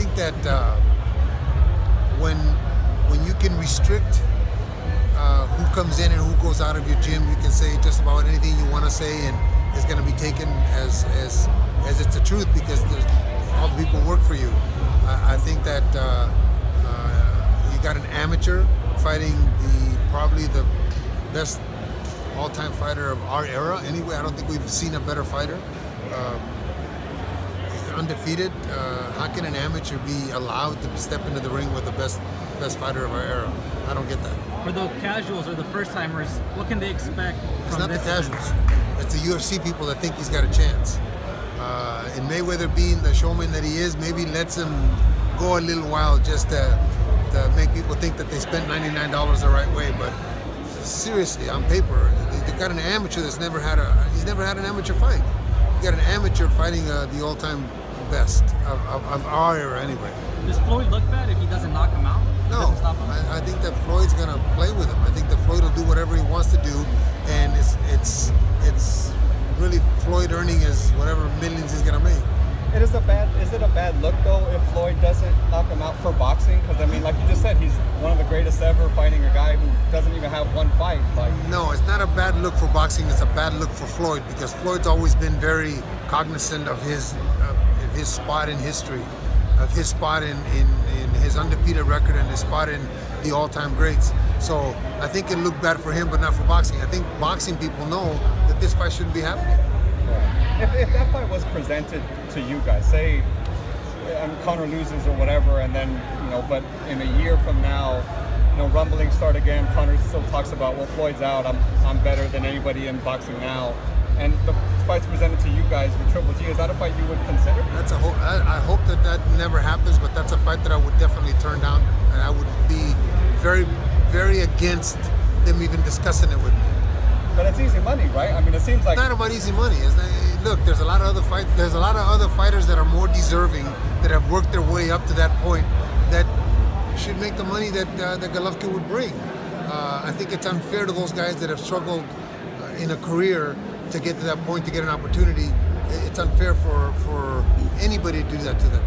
think that when you can restrict who comes in and who goes out of your gym, you can say just about anything you want to say, and it's going to be taken as it's the truth because all the people work for you. I think that you got an amateur fighting probably the best all-time fighter of our era. Anyway, I don't think we've seen a better fighter. He's undefeated. How can an amateur be allowed to step into the ring with the best fighter of our era? I don't get that. For the casuals or the first-timers, what can they expect It's from not the this casuals. It's the UFC people that think he's got a chance. And Mayweather, being the showman that he is, maybe lets him go a little while just to make people think that they spent $99 the right way. But seriously, on paper, they got an amateur that's never had an amateur fight. You got an amateur fighting the all-time best of our era anyway. Does Floyd look bad if he doesn't knock him out? No, I think that Floyd's gonna play with him. I think that Floyd will do whatever he wants to do, and it's really Floyd earning his whatever millions he's gonna make. Is it a bad look though if Floyd doesn't knock him out for boxing? Because I mean, like you just said, he's one of the greatest ever, fighting a guy who doesn't even have one fight. No, it's not a bad look for boxing. It's a bad look for Floyd because Floyd's always been very cognizant of his spot in history, of his spot in his undefeated record and his spot in the all-time greats. So I think it'll look bad for him, but not for boxing. I think boxing people know that this fight shouldn't be happening. If that fight was presented to you guys, say Conor loses or whatever, and then but in a year from now, rumblings start again. Conor still talks about, well, Floyd's out. I'm better than anybody in boxing now, and the fight's presented to you guys with Triple G. Is that a fight you would consider? I hope that never happens, but that's a fight that I would definitely turn down, and I would be very, very against them even discussing it with me. But it's easy money, right? I mean, it seems like it's not about easy money. Look, there's a lot of other fights. There's a lot of other fighters that are more deserving, that have worked their way up to that point, that should make the money that Golovkin would bring. I think it's unfair to those guys that have struggled in a career to get to that point, to get an opportunity. It's unfair for anybody to do that to them.